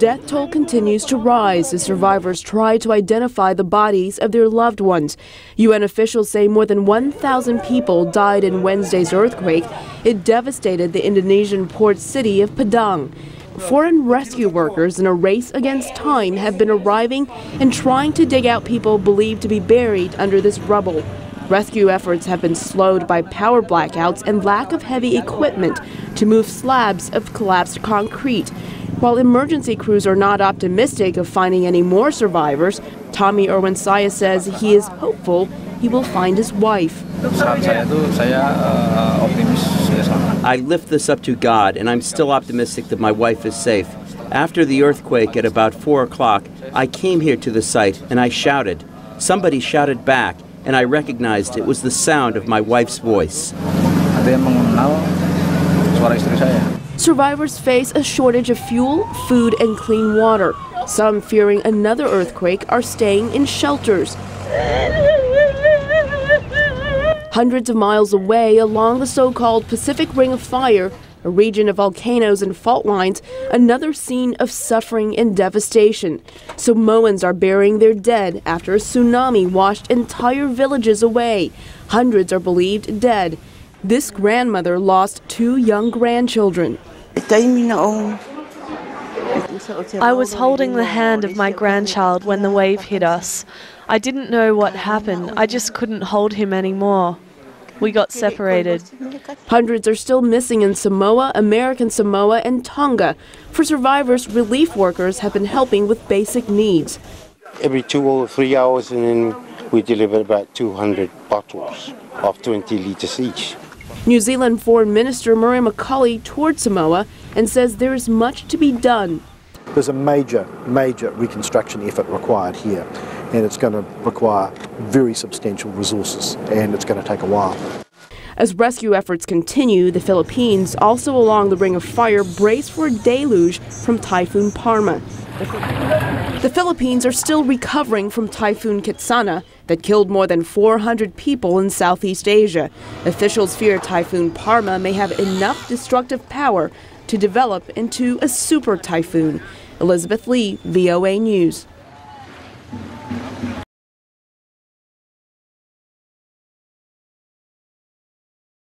death toll continues to rise as survivors try to identify the bodies of their loved ones. UN officials say more than 1,000 people died in Wednesday's earthquake. It devastated the Indonesian port city of Padang. Foreign rescue workers in a race against time have been arriving and trying to dig out people believed to be buried under this rubble. Rescue efforts have been slowed by power blackouts and lack of heavy equipment to move slabs of collapsed concrete. While emergency crews are not optimistic of finding any more survivors, Tommy Irwin Saya says he is hopeful he will find his wife. I lift this up to God, and I'm still optimistic that my wife is safe. After the earthquake at about 4 o'clock, I came here to the site and I shouted. Somebody shouted back, and I recognized it was the sound of my wife's voice. Survivors face a shortage of fuel, food, and clean water. Some, fearing another earthquake, are staying in shelters. Hundreds of miles away, along the so-called Pacific Ring of Fire, a region of volcanoes and fault lines, another scene of suffering and devastation. Samoans are burying their dead after a tsunami washed entire villages away. Hundreds are believed dead. This grandmother lost 2 young grandchildren. I was holding the hand of my grandchild when the wave hit us. I didn't know what happened. I just couldn't hold him anymore. We got separated. Hundreds are still missing in Samoa, American Samoa, and Tonga. For survivors, relief workers have been helping with basic needs. Every 2 or 3 hours, and then we deliver about 200 bottles of 20 liters each. New Zealand Foreign Minister Murray McCauley toured Samoa and says there is much to be done. There's a major reconstruction effort required here, and it's going to require very substantial resources, and it's going to take a while. As rescue efforts continue, the Philippines, also along the Ring of Fire, brace for a deluge from Typhoon Parma. The Philippines are still recovering from Typhoon Kitsana that killed more than 400 people in Southeast Asia. Officials fear Typhoon Parma may have enough destructive power to develop into a super typhoon. Elizabeth Lee, VOA News.